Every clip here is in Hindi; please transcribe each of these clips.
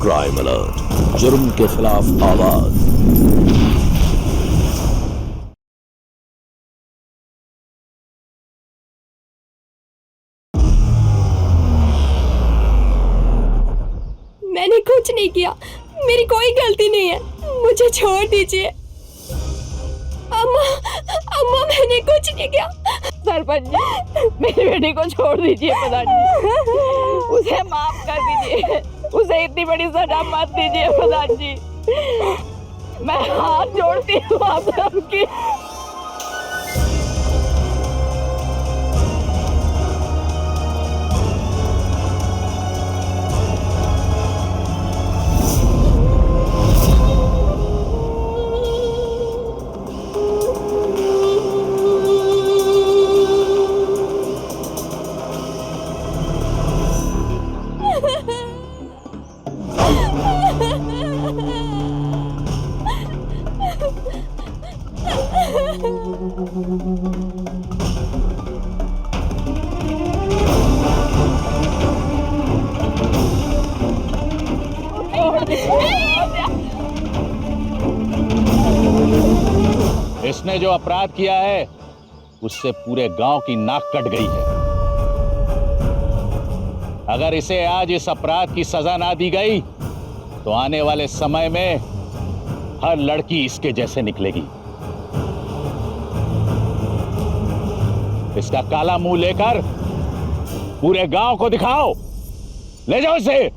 क्राइम अलर्ट, जुर्म के खिलाफ आवाज। मैंने कुछ नहीं किया, मेरी कोई गलती नहीं है, मुझे छोड़ दीजिए। अम्मा, अम्मा मैंने कुछ नहीं किया। सरपंच जी, मेरी बेटी को छोड़ दीजिए प्रधान जी, उसे माफ कर दीजिए, उसे इतनी बड़ी सजा मत दीजिए प्रधान जी, मैं हाथ जोड़ती हूँ आप सबकी। इसने जो अपराध किया है उससे पूरे गांव की नाक कट गई है। अगर इसे आज इस अपराध की सजा ना दी गई तो आने वाले समय में हर लड़की इसके जैसे निकलेगी। इसका काला मुंह लेकर पूरे गांव को दिखाओ, ले जाओ इसे।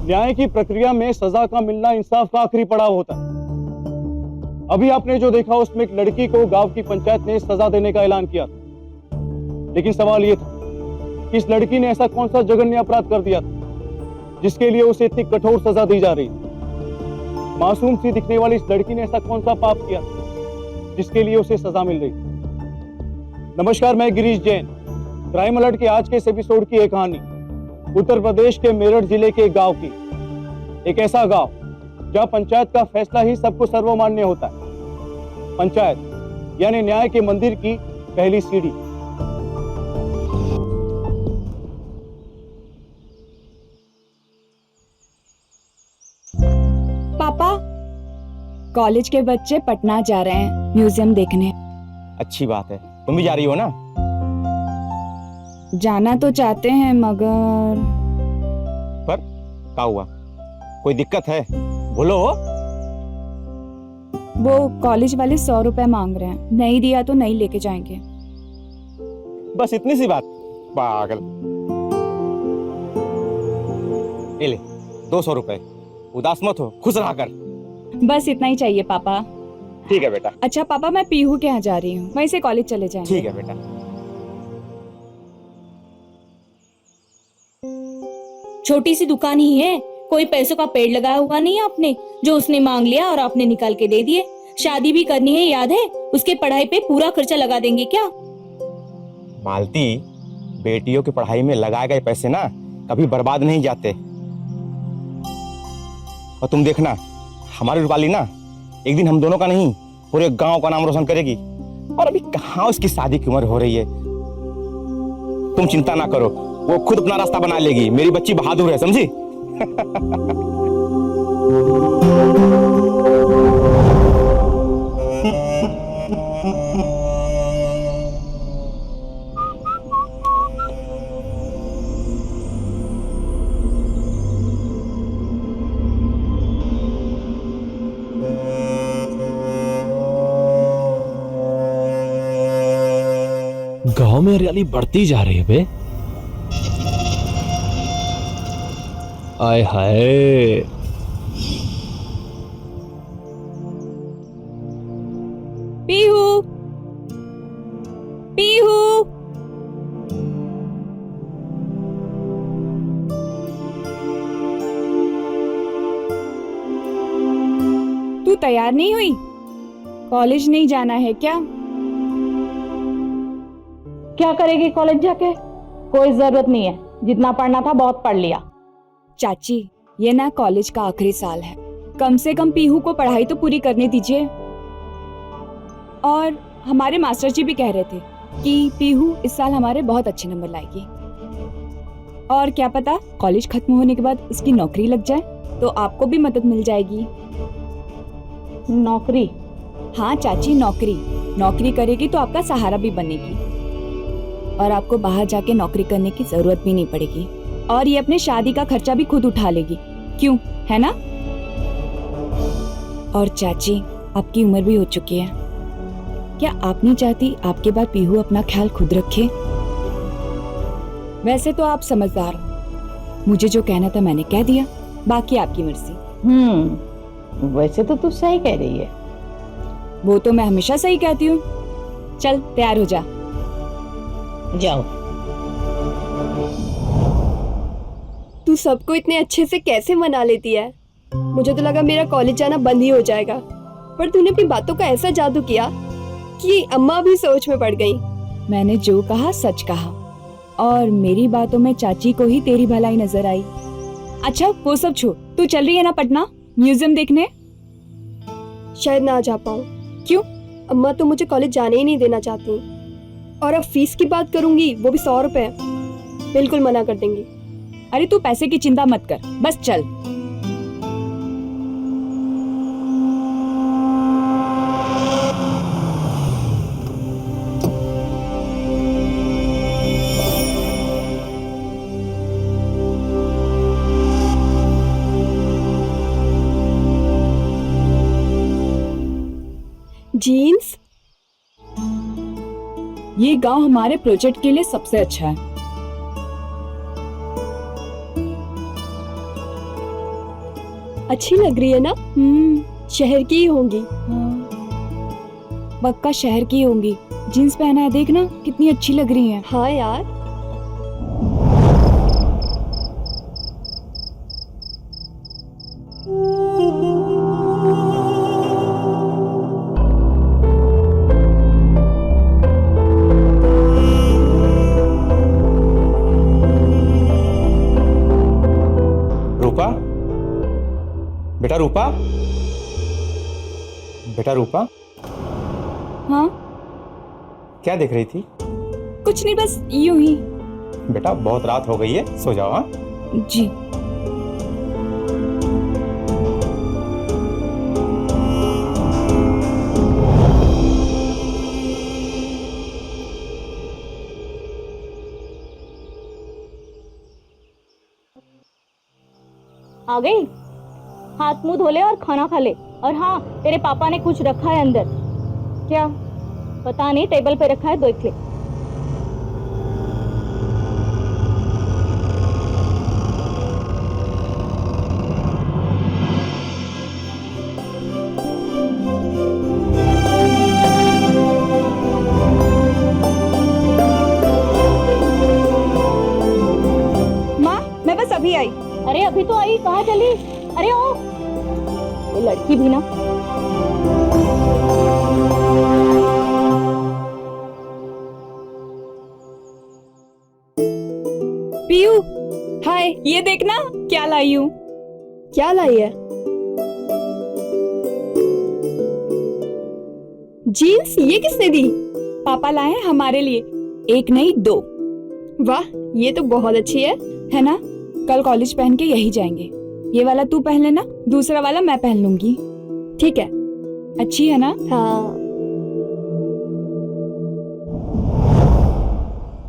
न्याय की प्रक्रिया में सजा का मिलना इंसाफ का आखिरी पड़ाव होता है। अभी आपने जो देखा उसमें एक लड़की को गांव की पंचायत ने सजा देने का ऐलान किया था, लेकिन सवाल यह था कि इस लड़की ने ऐसा कौन सा जघन्य अपराध कर दिया था जिसके लिए उसे इतनी कठोर सजा दी जा रही थी। मासूम सी दिखने वाली इस लड़की ने ऐसा कौन सा पाप किया जिसके लिए उसे सजा मिल रही थी। नमस्कार, मैं गिरीश जैन। क्राइम अलर्ट के आज के इस एपिसोड की एक कहानी उत्तर प्रदेश के मेरठ जिले के गांव की। एक ऐसा गांव जहां पंचायत का फैसला ही सबको सर्वमान्य होता है। पंचायत यानी न्याय के मंदिर की पहली सीढ़ी। पापा, कॉलेज के बच्चे पटना जा रहे हैं म्यूजियम देखने। अच्छी बात है, तुम भी जा रही हो ना? जाना तो चाहते हैं मगर पर क्या हुआ, कोई दिक्कत है? बोलो। वो कॉलेज वाले 100 रुपए मांग रहे हैं, नहीं दिया तो नहीं लेके जाएंगे। बस इतनी सी बात? पागल। ये ले 200 रुपए, उदास मत हो, खुश रहा कर। बस इतना ही चाहिए पापा। ठीक है बेटा। अच्छा पापा, मैं पीहू के यहाँ जा रही हूँ, वहीं से कॉलेज चले जाएंगे। ठीक है बेटा। छोटी सी दुकान ही है, कोई पैसों का पेड़ लगाया हुआ नहीं है आपने, जो उसने मांग लिया और आपने निकाल के दे दिए। शादी भी करनी है, याद है? उसके पढ़ाई पे पूरा खर्चा लगा देंगे क्या? मालती, बेटियों की पढ़ाई में लगाए गए पैसे ना कभी बर्बाद नहीं जाते। और तुम देखना, हमारी रूपाली ना एक दिन हम दोनों का नहीं पूरे गांव का नाम रोशन करेगी। और अभी कहाँ उसकी शादी की उम्र हो रही है। तुम चिंता ना करो, वो खुद अपना रास्ता बना लेगी। मेरी बच्ची बहादुर है, समझी? गांव में हरियाली बढ़ती जा रही है बे। आय हाय, पीहू, पीहू, तू तैयार नहीं हुई? कॉलेज नहीं जाना है क्या? क्या करेगी कॉलेज जाके? कोई जरूरत नहीं है, जितना पढ़ना था बहुत पढ़ लिया। चाची, ये ना कॉलेज का आखिरी साल है, कम से कम पीहू को पढ़ाई तो पूरी करने दीजिए। और हमारे मास्टर जी भी कह रहे थे कि पीहू इस साल हमारे बहुत अच्छे नंबर लाएगी। और क्या पता कॉलेज खत्म होने के बाद उसकी नौकरी लग जाए तो आपको भी मदद मिल जाएगी। नौकरी? हाँ चाची, नौकरी करेगी तो आपका सहारा भी बनेगी और आपको बाहर जाके नौकरी करने की जरूरत भी नहीं पड़ेगी। और ये अपने शादी का खर्चा भी खुद उठा लेगी, क्यों, है ना? और चाची, आपकी उम्र भी हो चुकी है, क्या आप नहीं चाहती आपके बाद पीहू अपना ख्याल खुद रखे? वैसे तो आप समझदार हो, मुझे जो कहना था मैंने कह दिया, बाकी आपकी मर्जी। वैसे तो तू सही कह रही है। वो तो मैं हमेशा सही कहती हूँ। चल तैयार हो जा। जाओ। तू सबको इतने अच्छे से कैसे मना लेती है? मुझे तो लगा मेरा कॉलेज जाना बंद ही हो जाएगा, पर तूने अपनी बातों का ऐसा जादू किया कि अम्मा भी सोच में पड़ गई। मैंने जो कहा सच कहा, और मेरी बातों में चाची को ही तेरी भलाई नजर आई। अच्छा वो सब छोड़, तू चल रही है ना पटना म्यूजियम देखने? शायद ना जा पाऊँ। क्यों? अम्मा तो मुझे कॉलेज जाने ही नहीं देना चाहती, और अब फीस की बात करूंगी वो भी 100 रुपए, बिल्कुल मना कर देंगी। अरे तू पैसे की चिंता मत कर, बस चल। जीन्स? ये गांव हमारे प्रोजेक्ट के लिए सबसे अच्छा है। अच्छी लग रही है ना? शहर की ही होंगी। पक्का शहर की होंगी। जीन्स पहना है, देखना कितनी अच्छी लग रही है। हाँ यार। रूपा, बेटा रूपा, बेटा रूपा, हाँ क्या देख रही थी? कुछ नहीं, बस यूं ही। बेटा बहुत रात हो गई है, सो जाओ। हाँ जी। आ गई? हाथ मुंह धो ले और खाना खा ले। और हाँ, तेरे पापा ने कुछ रखा है अंदर। क्या? पता नहीं, टेबल पे रखा है, देख ले। माँ मैं बस अभी आई। अरे अभी तो आई, कहाँ चली? अरे ओ, ये लड़की भी ना। पीयू, हाय। ये देखना क्या लाई हूँ। क्या लाई है? जीन्स? ये किसने दी? पापा लाए हैं हमारे लिए, एक नहीं 2। वाह, ये तो बहुत अच्छी है ना? कल कॉलेज पहन के यही जाएंगे। ये वाला तू पहन लेना, दूसरा वाला मैं पहन लूंगी। ठीक है। अच्छी है ना? हाँ।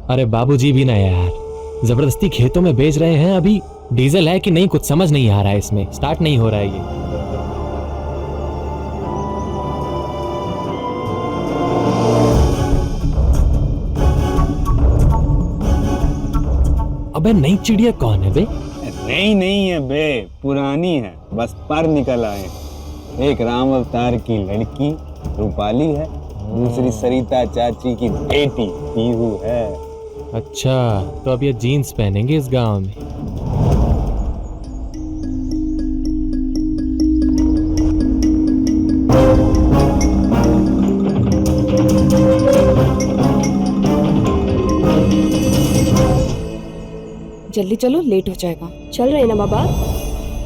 अरे बाबूजी भी ना यार, जबरदस्ती खेतों में बेच रहे हैं। अभी डीजल है कि नहीं कुछ समझ नहीं आ रहा है, इसमें स्टार्ट नहीं हो रहा है ये। अबे नई चिड़िया कौन है बे? नई नहीं है बे, पुरानी है, बस पर निकल आए। एक राम अवतार की लड़की रूपाली है, दूसरी सरिता चाची की बेटी पीहू है। अच्छा, तो अब ये जीन्स पहनेंगे इस गांव में। जल्दी चलो, लेट हो जाएगा। चल रहे हैं ना बाबा?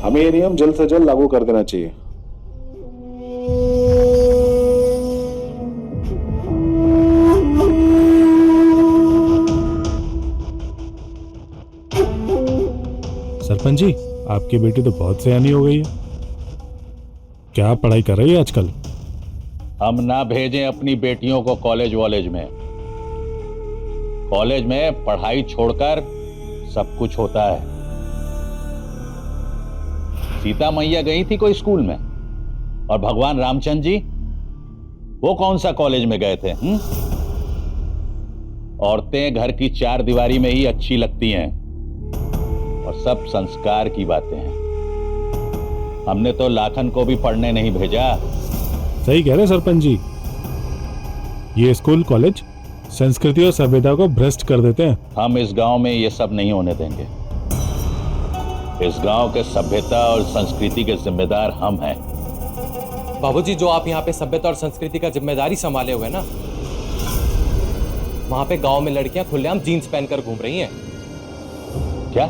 हमें ये नियम जल्द से जल्द लागू कर देना चाहिए। सरपंच जी, आपकी बेटी तो बहुत सयानी हो गई है। क्या पढ़ाई कर रही है आजकल? हम ना भेजें अपनी बेटियों को कॉलेज वॉलेज में। कॉलेज में पढ़ाई छोड़कर सब कुछ होता है। सीता मैया गई थी कोई स्कूल में, और भगवान रामचंद्र जी वो कौन सा कॉलेज में गए थे? औरतें घर की चार दीवारी में ही अच्छी लगती हैं, और सब संस्कार की बातें हैं। हमने तो लाखन को भी पढ़ने नहीं भेजा। सही कह रहे सरपंच जी, ये स्कूल कॉलेज संस्कृति और सभ्यता को भ्रष्ट कर देते हैं। हम इस गांव में ये सब नहीं होने देंगे। इस गांव के सभ्यता और संस्कृति के जिम्मेदार हम हैं। बाबूजी, जो आप यहाँ पे सभ्यता और संस्कृति का जिम्मेदारी संभाले हुए ना, वहां पे गांव में लड़कियां खुलेआम जीन्स पहनकर घूम रही हैं। क्या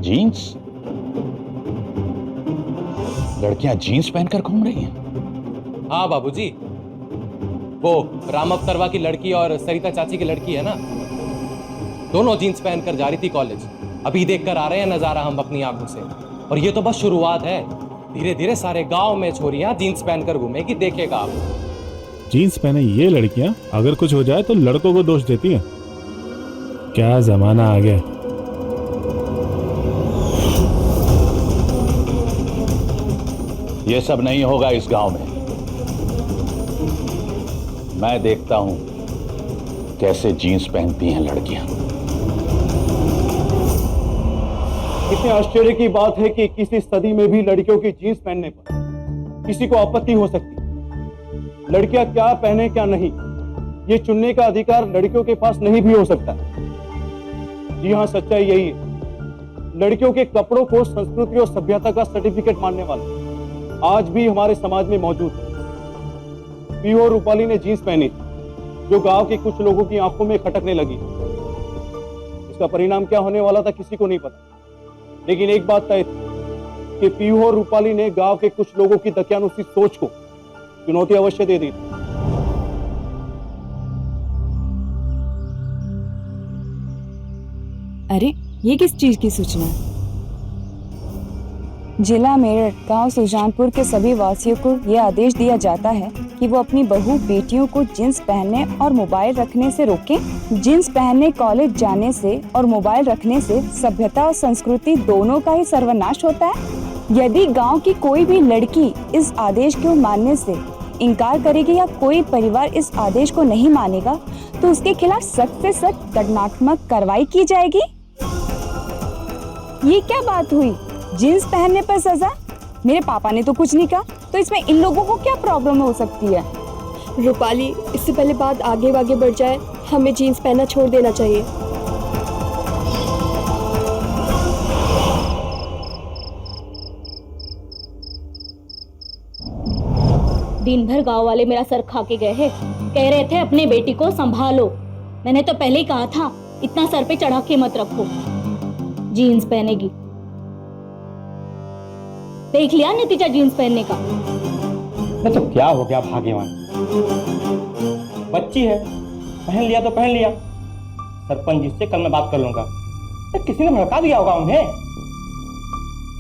जीन्स? लड़कियां जीन्स पहनकर घूम रही हैं? हाँ बाबूजी, वो राम अवतरवा की लड़की और सरिता चाची की लड़की है ना, दोनों जीन्स पहनकर जा रही थी कॉलेज। अभी देखकर आ रहे हैं नजारा हम अपनी आंखों से। और ये तो बस शुरुआत है, धीरे धीरे सारे गांव में छोरियां जीन्स पहनकर घूमेगी, देखेगा आप। जीन्स पहने ये लड़कियां अगर कुछ हो जाए तो लड़कों को दोष देती हैं। क्या जमाना आ गया। ये सब नहीं होगा इस गांव में। मैं देखता हूं कैसे जीन्स पहनती हैं लड़कियां। कितने आश्चर्य की बात है कि 21वीं सदी में भी लड़कियों की जीन्स पहनने पर किसी को आपत्ति हो सकती है। लड़कियां क्या पहने क्या नहीं, ये चुनने का अधिकार लड़कियों के पास नहीं भी हो सकता। जी हाँ, सच्चाई यही है। लड़कियों के कपड़ों को संस्कृति और सभ्यता का सर्टिफिकेट मानने वाले आज भी हमारे समाज में मौजूद है। पीहू और रूपाली ने जीन्स पहनी थी, जो गांव के कुछ लोगों की आंखों में खटकने लगी। इसका परिणाम क्या होने वाला था किसी को नहीं पता, लेकिन एक बात तय थी कि पीहू और रूपाली ने गांव के कुछ लोगों की दकियानुसी सोच को चुनौती अवश्य दे दी थी। अरे, ये किस चीज की सूचना है? जिला मेरठ गांव सुजानपुर के सभी वासियों को यह आदेश दिया जाता है कि वो अपनी बहू बेटियों को जींस पहनने और मोबाइल रखने से रोकें। जींस पहनने कॉलेज जाने से और मोबाइल रखने से सभ्यता और संस्कृति दोनों का ही सर्वनाश होता है। यदि गांव की कोई भी लड़की इस आदेश को मानने से इनकार करेगी या कोई परिवार इस आदेश को नहीं मानेगा तो उसके खिलाफ सख्त से सख्त दंडात्मक कार्रवाई की जाएगी। ये क्या बात हुई? जीन्स पहनने पर सजा? मेरे पापा ने तो कुछ नहीं कहा, तो इसमें इन लोगों को क्या प्रॉब्लम हो सकती है? रूपाली, इससे पहले बात आगे बढ़ जाए, हमें जीन्स पहनना छोड़ देना चाहिए। दिन भर गांव वाले मेरा सर खा के गए हैं। कह रहे थे अपने बेटी को संभालो। मैंने तो पहले ही कहा था इतना सर पे चढ़ा के मत रखो। जीन्स पहनेगी, देख लिया नतीजा जीन्स पहनने का। नहीं तो क्या हो गया भाग्यवान, बच्ची है, पहन लिया तो पहन लिया। सरपंच जी से कल मैं बात कर लूंगा। तो किसी ने भड़का दिया होगा उन्हें।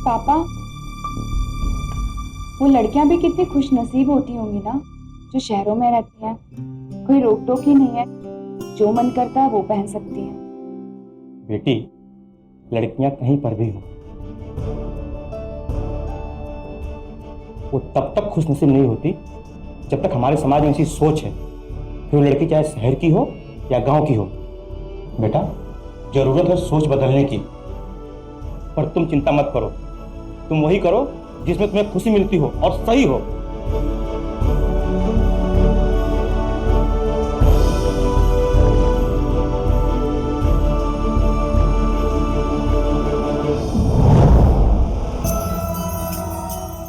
पापा, वो लड़कियां भी कितनी खुशनसीब होती होंगी ना, जो शहरों में रहती हैं। कोई रोक टोक ही नहीं है, जो मन करता है वो पहन सकती हैं। बेटी, लड़कियां कहीं पर भी हो, वो तब तक खुशनसीब नहीं होती जब तक हमारे समाज में ऐसी सोच है कि वो लड़की चाहे शहर की हो या गांव की हो। बेटा, जरूरत है सोच बदलने की, पर तुम चिंता मत करो। तुम वही करो जिसमें तुम्हें खुशी मिलती हो और सही हो।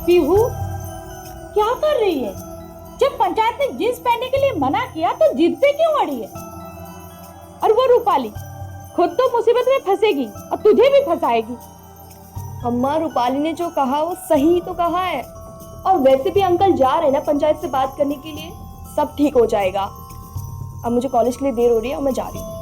पीहू, क्या कर रही है? जब पंचायत ने जींस पहनने के लिए मना किया तो जिद पे क्यों अड़ी है? और वो रूपाली, खुद तो मुसीबत में फंसेगी और तुझे भी फंसाएगी। अम्मा, रूपाली ने जो कहा वो सही तो कहा है। और वैसे भी अंकल जा रहे हैं ना पंचायत से बात करने के लिए, सब ठीक हो जाएगा। अब मुझे कॉलेज के लिए देर हो रही है और मैं जा रही हूँ।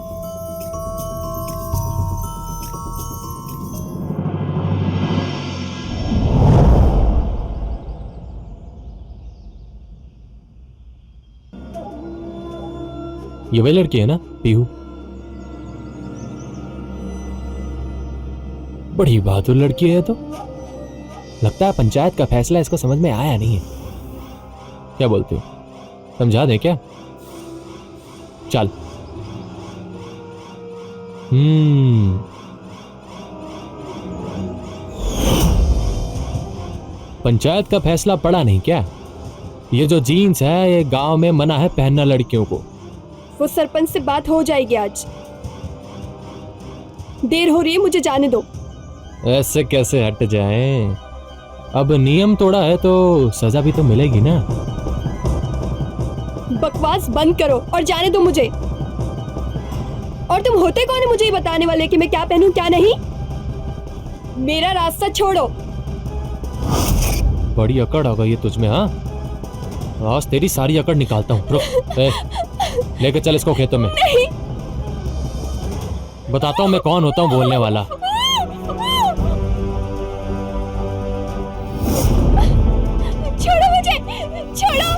ये वही लड़की है ना, पीहू? बड़ी बहादुर लड़की है। तो लगता है पंचायत का फैसला इसको समझ में आया नहीं है। क्या बोलते हो, समझा दें क्या? चल। पंचायत का फैसला पड़ा नहीं क्या? ये जो जीन्स है ये गांव में मना है पहनना लड़कियों को। वो सरपंच से बात हो जाएगी आज। देर हो रही है, मुझे जाने दो। ऐसे कैसे हट जाएं? अब नियम तोड़ा है तो सजा भी तो मिलेगी ना। बकवास बंद करो और जाने दो मुझे। और तुम होते कौन है मुझे ये बताने वाले कि मैं क्या पहनूं क्या नहीं? मेरा रास्ता छोड़ो। बड़ी अकड़ हो गई है तुझमें। हाँ, आज तेरी सारी अकड़ निकालता हूँ। रुक, लेके चल इसको खेतों में। नहीं। बताता हूँ मैं कौन होता हूँ बोलने वाला। छोड़ो मुझे, छोड़ो,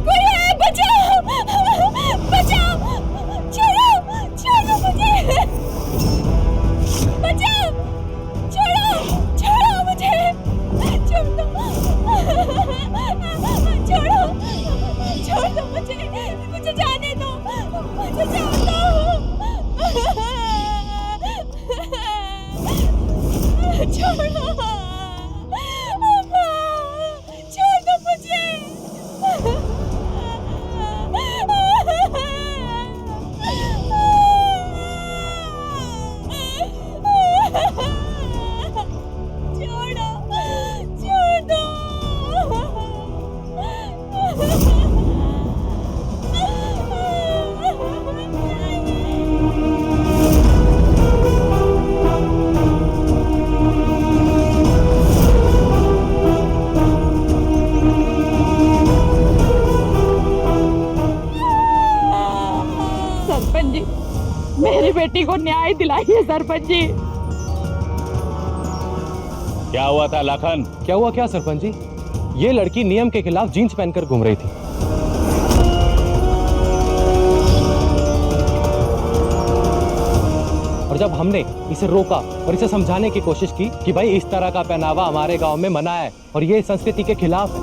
कोई है, बचाओ, बचाओ, छोड़ो, छोड़ो मुझे, बचाओ, छोड़ो, छोड़ो मुझे, छोड़ो, छोड़ो, छोड़ दो मुझे जाने दो, मुझे जाने दो, छोड़ो, छोड़ दो मुझे। छोड़ो, छोड़ दो। सरपंच जी, मेरी बेटी को न्याय दिलाइए सरपंच जी। क्या हुआ था लाखन? क्या हुआ क्या सरपंच जी? ये लड़की नियम के खिलाफ जीन्स पहनकर घूम रही थी। और जब हमने इसे रोका और इसे समझाने की कोशिश की कि भाई इस तरह का पहनावा हमारे गांव में मना है और ये संस्कृति के खिलाफ है,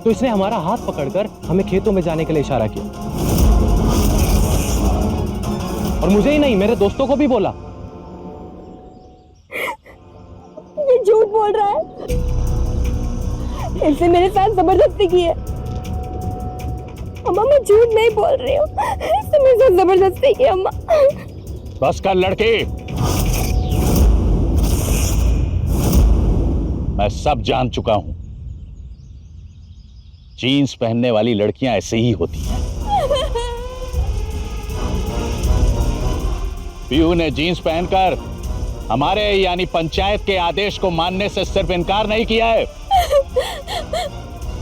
तो इसने हमारा हाथ पकड़कर हमें खेतों में जाने के लिए इशारा किया। और मुझे ही नहीं, मेरे दोस्तों को भी बोला। ये झूठ बोल रहा है। इसने मेरे साथ जबरदस्ती की है। अम्मा, मैं झूठ नहीं बोल रही हूँ। इसने मेरे साथ जबरदस्ती की अम्मा। बस कर लड़की, मैं सब जान चुका हूं। जीन्स पहनने वाली लड़कियां ऐसे ही होती हैं। पीहू ने जीन्स पहनकर हमारे यानी पंचायत के आदेश को मानने से सिर्फ इनकार नहीं किया है,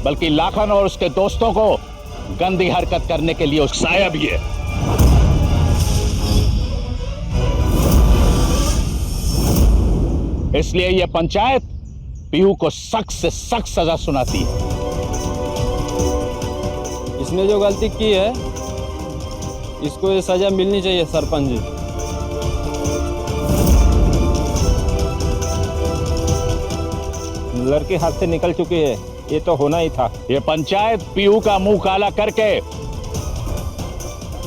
बल्कि लाखन और उसके दोस्तों को गंदी हरकत करने के लिए उकसाया भी है। इसलिए यह पंचायत पीहू को सख्त से सख्त सजा सुनाती है। इसने जो गलती की है इसको ये सजा मिलनी चाहिए सरपंच जी। लड़की हाथ से निकल चुकी है, ये तो होना ही था। ये पंचायत पीहू का मुंह काला करके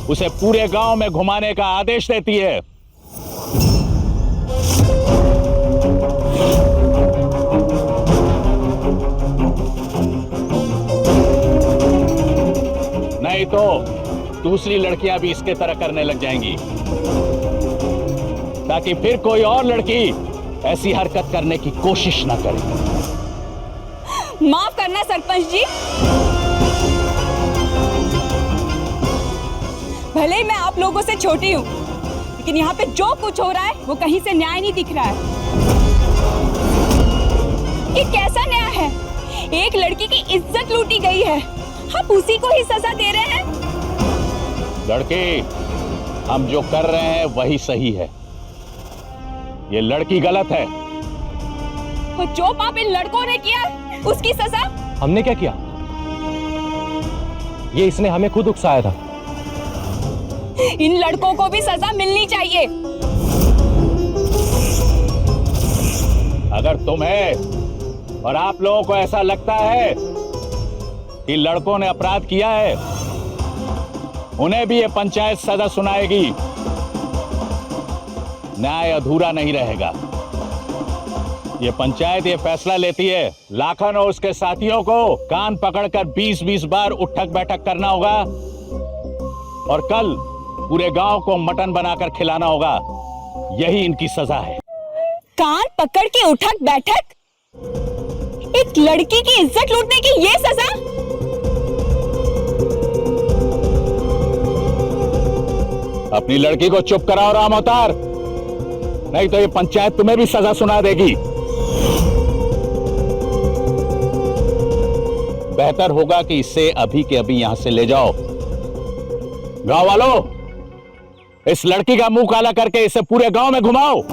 उसे पूरे गांव में घुमाने का आदेश देती है। नहीं तो दूसरी लड़कियां भी इसके तरह करने लग जाएंगी, ताकि फिर कोई और लड़की ऐसी हरकत करने की कोशिश ना करे। माफ करना सरपंच जी, भले ही मैं आप लोगों से छोटी हूँ, लेकिन यहाँ पे जो कुछ हो रहा है वो कहीं से न्याय नहीं दिख रहा है। ये कैसा न्याय है? एक लड़की की इज्जत लूटी गई है, आप उसी को ही सजा दे रहे हैं। लड़की, हम जो कर रहे हैं वही सही है। ये लड़की गलत है। और जो पाप इन लड़कों ने किया उसकी सजा? हमने क्या किया? ये इसने हमें खुद उकसाया था। इन लड़कों को भी सजा मिलनी चाहिए। अगर तुम्हें और आप लोगों को ऐसा लगता है कि लड़कों ने अपराध किया है, उन्हें भी ये पंचायत सजा सुनाएगी। न्याय अधूरा नहीं रहेगा। ये पंचायत ये फैसला लेती है, लाखन और उसके साथियों को कान पकड़कर 20-20 बार उठक बैठक करना होगा और कल पूरे गांव को मटन बनाकर खिलाना होगा। यही इनकी सजा है। कान पकड़ के उठक बैठक? एक लड़की की इज्जत लूटने की ये सजा? अपनी लड़की को चुप कराओ राम अवतार, नहीं तो ये पंचायत तुम्हें भी सजा सुना देगी। बेहतर होगा कि इसे अभी के अभी यहां से ले जाओ। गांव वालों, इस लड़की का मुंह काला करके इसे पूरे गांव में घुमाओ।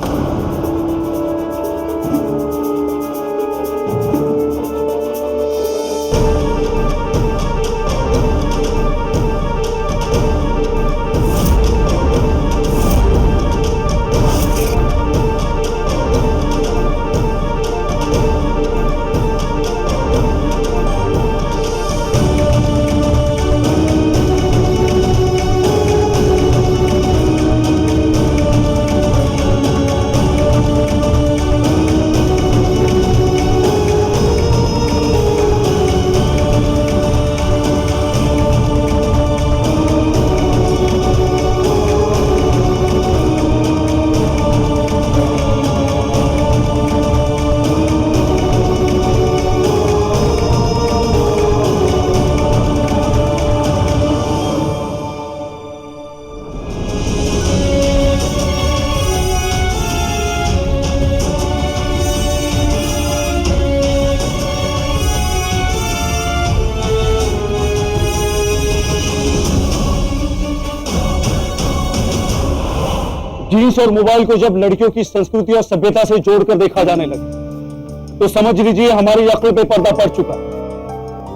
जीन्स और मोबाइल को जब लड़कियों की संस्कृति और सभ्यता से जोड़कर देखा जाने लगा तो समझ लीजिए हमारी अक्ल पे पर्दा पड़ चुका,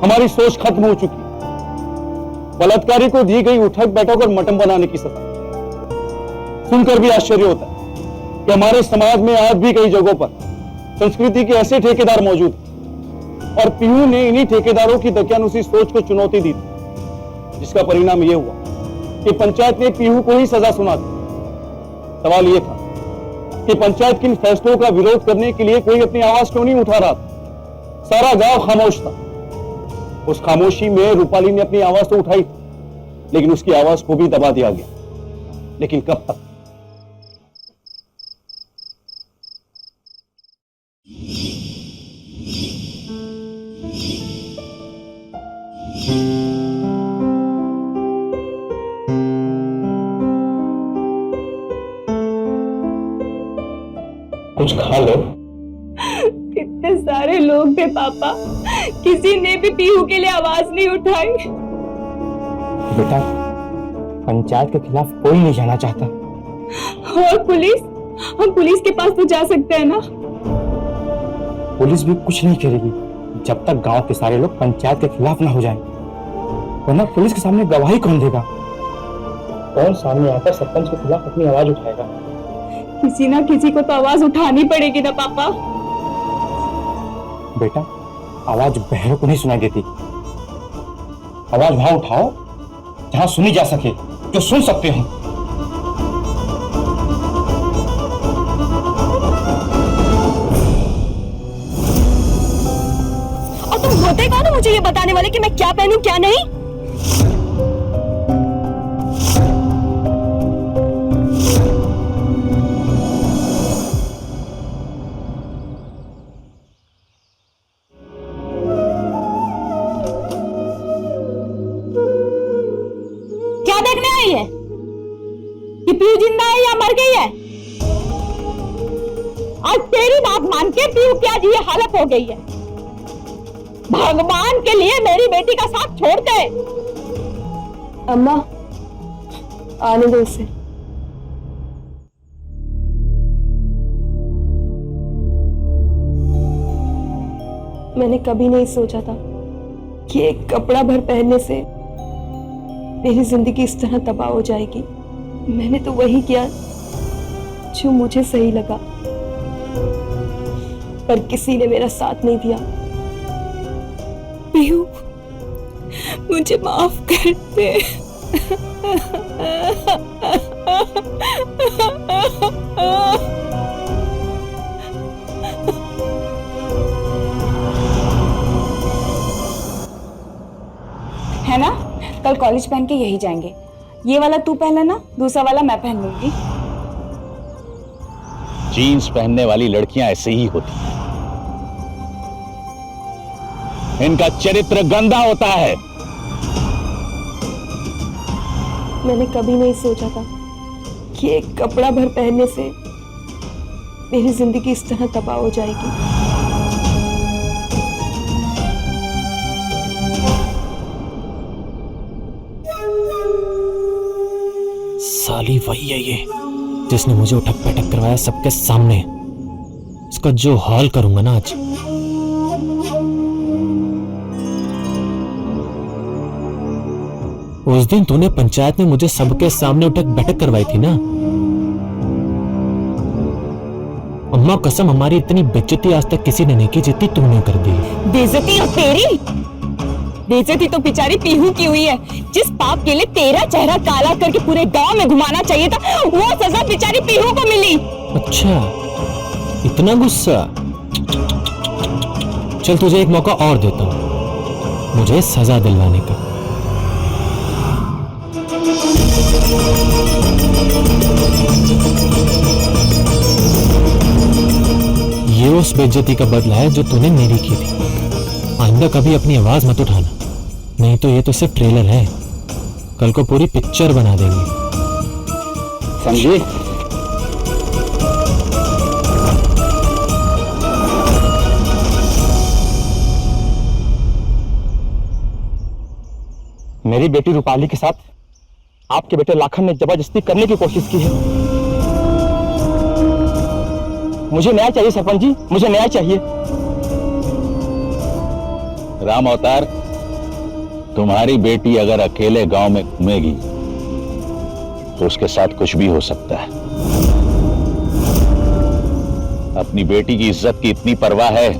हमारी सोच खत्म हो चुकी। बलात्कारी को दी गई उठक बैठक और मटन बनाने की सजा सुनकर भी आश्चर्य होता है कि हमारे समाज में आज भी कई जगहों पर संस्कृति के ऐसे ठेकेदार मौजूद हैं और पीयू ने इन्हीं ठेकेदारों की दकियानुसी सोच को चुनौती दी थी, जिसका परिणाम यह हुआ कि पंचायत ने पीयू को ही सजा सुना दी। सवाल यह था कि पंचायत किन फैसलों का विरोध करने के लिए कोई अपनी आवाज क्यों नहीं उठा रहा था। सारा गांव खामोश था। उस खामोशी में रूपाली ने अपनी आवाज तो उठाई, लेकिन उसकी आवाज को भी दबा दिया गया। लेकिन कब तक? कुछ खा लो। कितने सारे लोग थे पापा, किसी ने भी पीहू के लिए आवाज नहीं उठाई। बेटा, पंचायत के खिलाफ कोई नहीं जाना चाहता। और पुलिस? हम पुलिस के पास तो जा सकते हैं ना? पुलिस भी कुछ नहीं करेगी जब तक गांव के सारे लोग पंचायत के खिलाफ ना हो जाएं। वरना पुलिस के सामने गवाही कौन देगा? कौन सामने आकर सरपंच के खिलाफ अपनी आवाज उठाएगा? किसी ना किसी को तो आवाज उठानी पड़ेगी ना पापा। बेटा, आवाज बहरों को नहीं सुनाई देती। आवाज वहां उठाओ जहां सुनी जा सके, जो सुन सकते हो। और तुम होते कौन हो मुझे ये बताने वाले कि मैं क्या पहनूं क्या नहीं? क्या देखने आई है? जान के पीहू की आज ये हालत हो गई है। भगवान के लिए मेरी बेटी का साथ छोड़ दे। अम्मा, आने दो उसे। मैंने कभी नहीं सोचा था कि एक कपड़ा भर पहनने से मेरी जिंदगी इस तरह तबाह हो जाएगी। मैंने तो वही किया जो मुझे सही लगा, पर किसी ने मेरा साथ नहीं दिया। पीहू, मुझे माफ कर दे। है ना, कल कॉलेज पहन के यही जाएंगे। ये वाला तू पहन लेना, दूसरा वाला मैं पहन लूंगी। जीन्स पहनने वाली लड़कियां ऐसे ही होती हैं। इनका चरित्र गंदा होता है। मैंने कभी नहीं सोचा था कि एक कपड़ा भर पहनने से मेरी जिंदगी इस तरह तबाह हो जाएगी। साली वही है ये जिसने मुझे उठक बैठक करवाया सबके सामने। इसका जो हाल करूंगा ना आज। उस दिन तूने पंचायत में मुझे सबके सामने उठक बैठक करवाई थी ना। अम्मा कसम, हमारी इतनी बेइज्जती आज तक किसी ने नहीं की जितनी तूने कर दी। बेइज्जती और तेरी बेइज्जती तो बेचारी पीहू की हुई है। जिस पाप के लिए तेरा चेहरा काला करके पूरे गांव में घुमाना चाहिए था, वो सजा बेचारी पीहू को मिली। अच्छा, इतना गुस्सा? चल तुझे एक मौका और देता हूं मुझे सजा दिलवाने का। ये उस बेइज्जती का बदला है जो तूने मेरी की थी। आइंदा कभी अपनी आवाज मत उठाना, नहीं तो ये तो सिर्फ ट्रेलर है, कल को पूरी पिक्चर बना देंगे। समझी? मेरी बेटी रूपाली के साथ आपके बेटे लाखन ने जबरदस्ती करने की कोशिश की है। मुझे न्याय चाहिए सरपंच जी, मुझे न्याय चाहिए। राम अवतार, तुम्हारी बेटी अगर अकेले गांव में घूमेगी तो उसके साथ कुछ भी हो सकता है। अपनी बेटी की इज्जत की इतनी परवाह है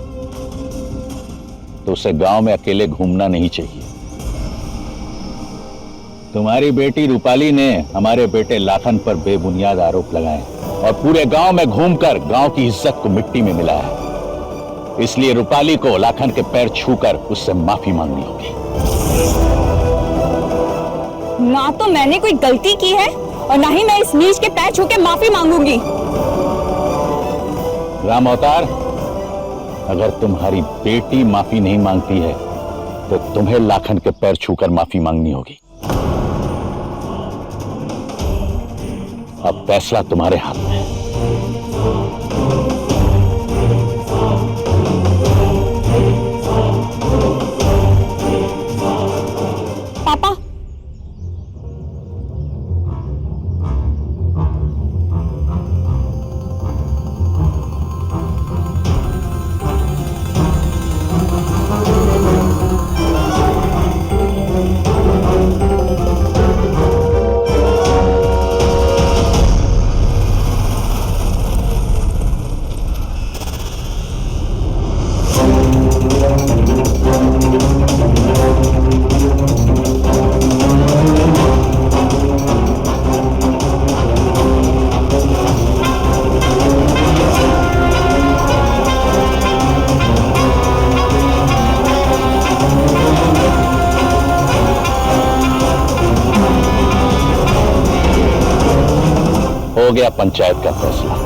तो उसे गांव में अकेले घूमना नहीं चाहिए। तुम्हारी बेटी रूपाली ने हमारे बेटे लाखन पर बेबुनियाद आरोप लगाए और पूरे गांव में घूमकर गांव की इज्जत को मिट्टी में मिलाया है। इसलिए रूपाली को लाखन के पैर छूकर उससे माफी मांगनी होगी। ना तो मैंने कोई गलती की है और ना ही मैं इस नीच के पैर छू के माफी मांगूंगी। राम अवतार, अगर तुम्हारी बेटी माफी नहीं मांगती है तो तुम्हें लाखन के पैर छूकर माफी मांगनी होगी। अब फैसला तुम्हारे हाथ में है। पापा, हो गया पंचायत का फैसला।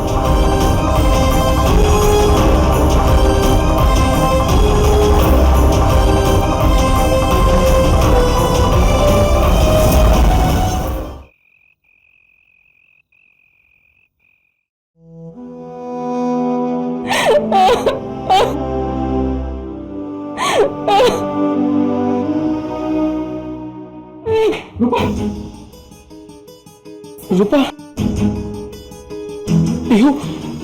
रूपा, पीहू,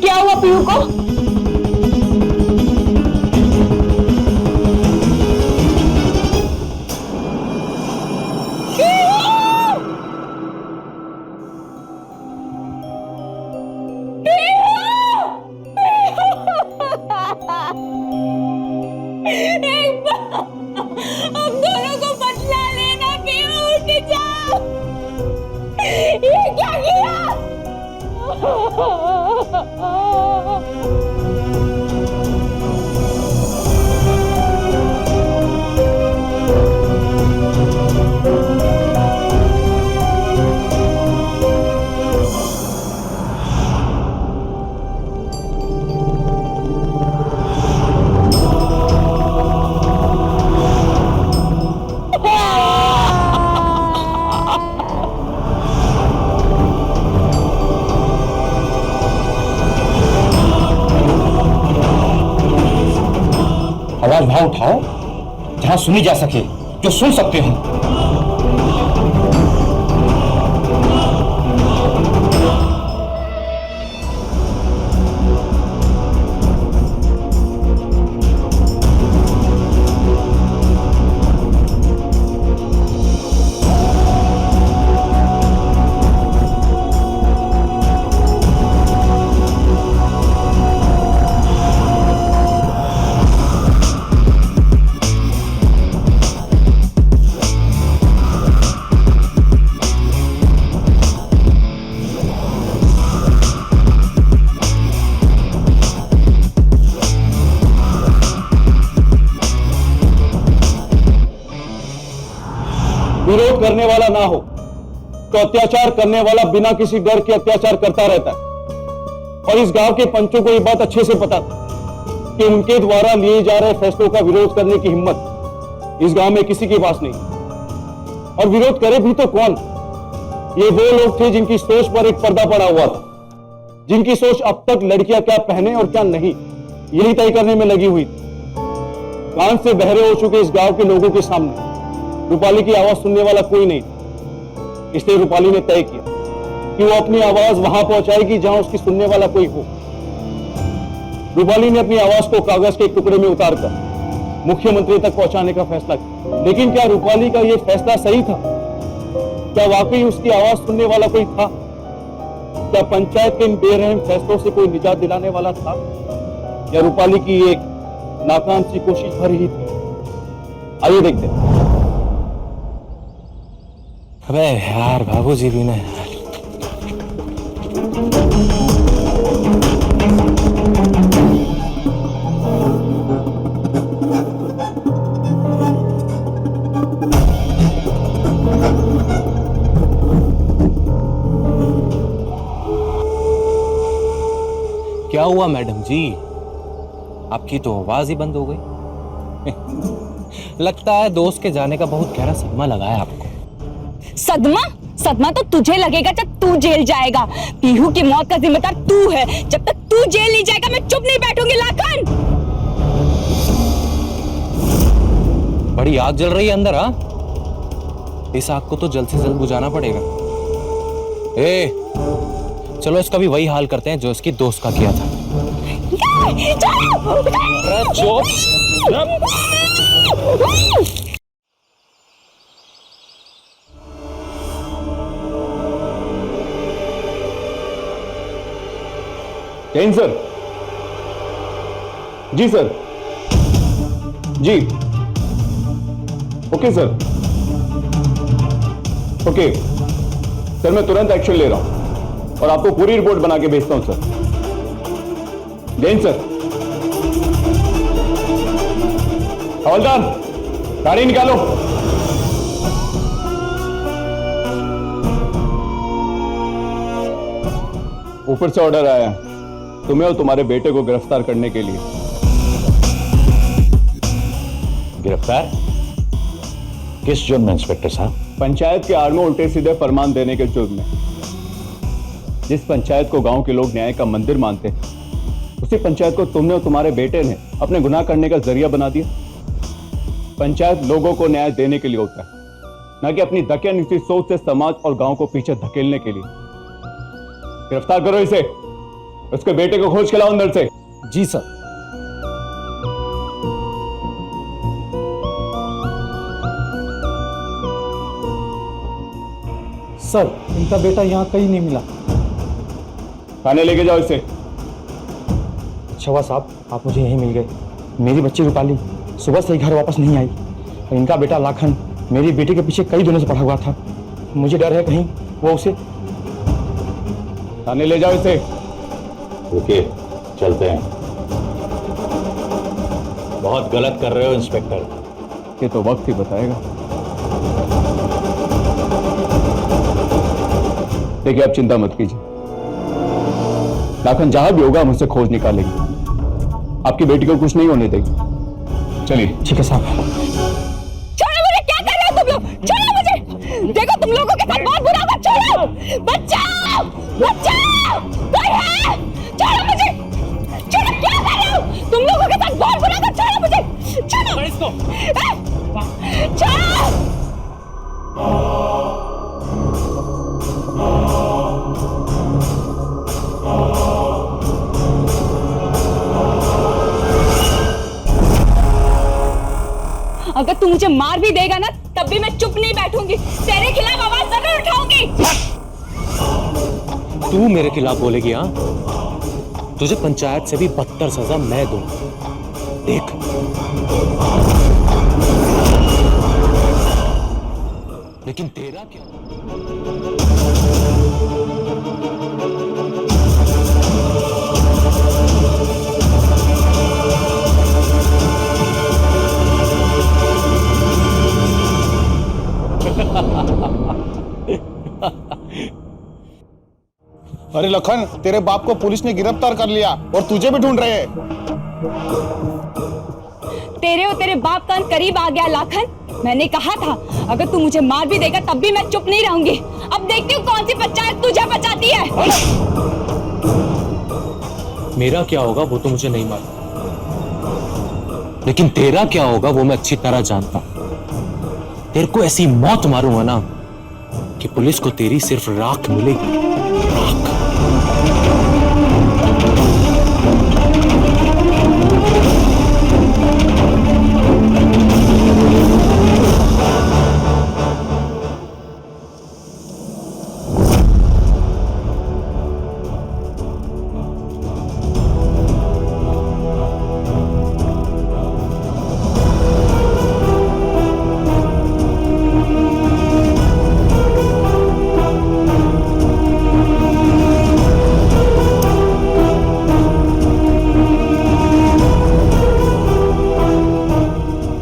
क्या हुआ पीहू को? हम दोनों को बदला लेना पीहू, उठ जाओ। ये क्या किया? आवाज वहां उठाओ जहां सुनी जा सके, जो सुन सकते हो। विरोध करने वाला ना हो तो अत्याचार करने वाला बिना किसी डर के अत्याचार करता रहता है। और इस गांव के पंचों को यह बात अच्छे से पता था कि उनके द्वारा लिए जा रहे फैसलों का विरोध करने की हिम्मत इस गांव में किसी के पास नहीं। और विरोध करे भी तो कौन? ये वो लोग थे जिनकी सोच पर एक पर्दा पड़ा हुआ था, जिनकी सोच अब तक लड़कियां क्या पहने और क्या नहीं यही तय करने में लगी हुई थी। कान से बहरे हो चुके इस गांव के लोगों के सामने रूपाली की आवाज सुनने वाला कोई नहीं था। इसलिए रूपाली ने तय किया कि वो अपनी आवाज वहां पहुंचाएगी जहां उसकी सुनने वाला कोई हो। रूपाली ने अपनी आवाज को कागज के एक टुकड़े में उतारकर मुख्यमंत्री तक पहुंचाने का फैसला किया। लेकिन क्या रूपाली का यह फैसला सही था? क्या वाकई उसकी आवाज सुनने वाला कोई था? क्या पंचायत के इन बेरहम फैसलों से कोई निजात दिलाने वाला था? या रूपाली की एक नाकाम सी कोशिश भर ही थी? आइए देखते हैं। अबे यार, बाबूजी भी ना यार। क्या हुआ मैडम जी? आपकी तो आवाज ही बंद हो गई। लगता है दोस्त के जाने का बहुत गहरा सदमा लगा है आपको। सदमा? सदमा तो तुझे लगेगा जब तू जेल जाएगा। पीहू की मौत का जिम्मेदार तू है। जब तक तू जेल नहीं जाएगा मैं चुप नहीं बैठूंगी। लाखन, बड़ी आग जल रही है अंदर। हाँ, इस आग को तो जल्द से जल्द बुझाना पड़ेगा। चलो इसका भी वही हाल करते हैं जो इसकी दोस्त का किया था। जैन सर। जी सर। जी ओके सर। ओके सर, मैं तुरंत एक्शन ले रहा हूं और आपको पूरी रिपोर्ट बना के भेजता हूं सर। जैन सर। हवलदार, गाड़ी निकालो। ऊपर से ऑर्डर आया तुम्हें और तुम्हारे बेटे को गिरफ्तार करने के लिए। गिरफ्तार? किस जुर्म में इंस्पेक्टर साहब? पंचायत के आड़ में उल्टे सीधे फरमान देने के जुर्म में। जिस पंचायत को गांव के लोग न्याय का मंदिर मानते हैं, उसी पंचायत को तुमने और तुम्हारे बेटे ने अपने गुनाह करने का जरिया बना दिया। पंचायत लोगों को न्याय देने के लिए होता है, न कि अपनी दकियानुसी सोच से समाज और गांव को पीछे धकेलने के लिए। गिरफ्तार करो इसे, उसके बेटे को खोज के लाओ अंदर से। जी सर। सर, इनका बेटा यहाँ कहीं नहीं मिला। थाने लेके जाओ इसे। अच्छा हुआ साहब आप मुझे यहीं मिल गए। मेरी बच्ची रूपाली सुबह से ही घर वापस नहीं आई और इनका बेटा लाखन मेरी बेटी के पीछे कई दिनों से पड़ा हुआ था। मुझे डर है कहीं वो उसे। थाने ले जाओ इसे। रुकिए, चलते हैं। बहुत गलत कर रहे हो इंस्पेक्टर। ये तो वक्त ही बताएगा। देखिए, आप चिंता मत कीजिए, लाखन जहां भी होगा हम उससे खोज निकालेंगे। आपकी बेटी को कुछ नहीं होने देगी। चलिए। ठीक है साहब। छोड़ो मुझे, क्या कर रहे हो तुम लोग? छोड़ो मुझे, देखो तुम लोगों के साथ बहुत बुरा होगा। छोड़ो, बचाओ बचाओ, कोई है? छोड़ो मुझे, छोड़ो, क्या कर रहे हो तुम लोगों के साथ बहुत बुरा होगा। छोड़ो मुझे, छोड़ो इसको, छोड़ो। अगर तू मुझे मार भी देगा ना तब भी मैं चुप नहीं बैठूंगी। तेरे खिलाफ आवाज जरूर उठाऊंगी। तू मेरे खिलाफ बोलेगी? हाँ, तुझे पंचायत से भी बदतर सजा मैं दूं। देख। लेकिन तेरा क्या? अरे लखन, तेरे बाप को पुलिस ने गिरफ्तार कर लिया और तुझे भी ढूंढ रहे हैं। तेरे और तेरे बाप का करीब आ गया लाखन। मैंने कहा था अगर तू मुझे मार भी देगा तब भी मैं चुप नहीं रहूंगी। अब देखती हूँ कौन सी पंचायत तुझे बचाती है। मेरा क्या होगा वो तो मुझे नहीं मालूम, लेकिन तेरा क्या होगा वो मैं अच्छी तरह जानता हूं। तेरे को ऐसी मौत मारूंगा ना कि पुलिस को तेरी सिर्फ राख मिलेगी। राख।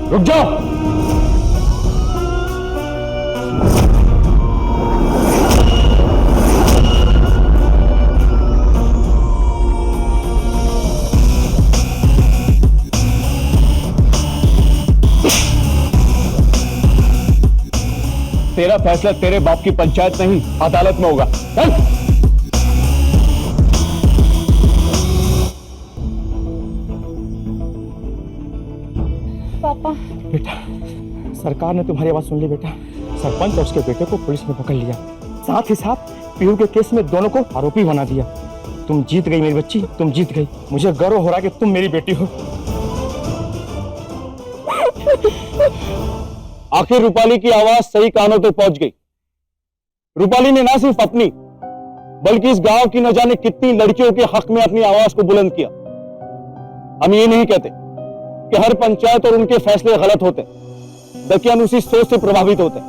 रुक जाओ। तेरा फैसला तेरे बाप की पंचायत नहीं अदालत में होगा। चल। पापा, बेटा, सरकार ने तुम्हारी आवाज सुन ली बेटा। सरपंच और उसके बेटे को पुलिस ने पकड़ लिया, साथ ही साथ पीहू के केस में दोनों को आरोपी बना दिया। तुम जीत गई मेरी बच्ची, तुम जीत गई। मुझे गर्व हो रहा है कि तुम मेरी बेटी हो। आखिर रूपाली की आवाज सही कानों तक पहुंच गई। रूपाली ने ना सिर्फ अपनी बल्कि इस गांव की न जाने कितनी लड़कियों के हक में अपनी आवाज को बुलंद किया। हम ये नहीं कहते कि हर पंचायत और उनके फैसले गलत होते, दकियानुसी सोच से प्रभावित होते।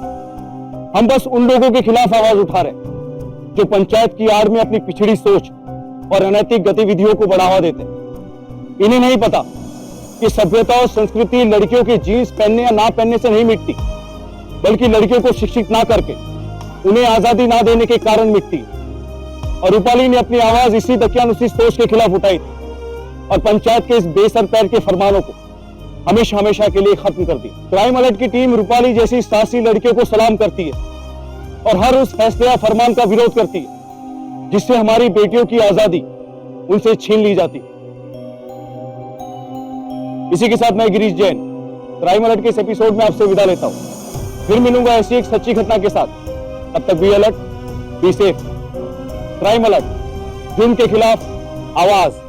हम बस उन लोगों के खिलाफ आवाज उठा रहे जो पंचायत की आड़ में अपनी पिछड़ी सोच और अनैतिक गतिविधियों को बढ़ावा देते। इन्हें नहीं पता कि सभ्यता और संस्कृति लड़कियों के जीन्स पहनने या ना पहनने से नहीं मिटती, बल्कि लड़कियों को शिक्षित ना करके उन्हें आजादी ना देने के कारण मिटती। और रूपाली ने अपनी आवाज इसी दकियानुसी सोच के खिलाफ उठाई और पंचायत के इस बेसर पैर के फरमानों को हमेशा हमेशा के लिए खत्म कर दी। क्राइम अलर्ट की टीम रूपाली जैसी साहसी लड़कियों को सलाम करती है और हर उस फैसले या फरमान का विरोध करती है जिससे हमारी बेटियों की आजादी उनसे छीन ली जाती। इसी के साथ मैं गिरीश जैन क्राइम अलर्ट के इस एपिसोड में आपसे विदा लेता हूं। फिर मिलूंगा ऐसी एक सच्ची घटना के साथ। तब तक be alert, be safe. Crime alert, जुर्म के खिलाफ आवाज।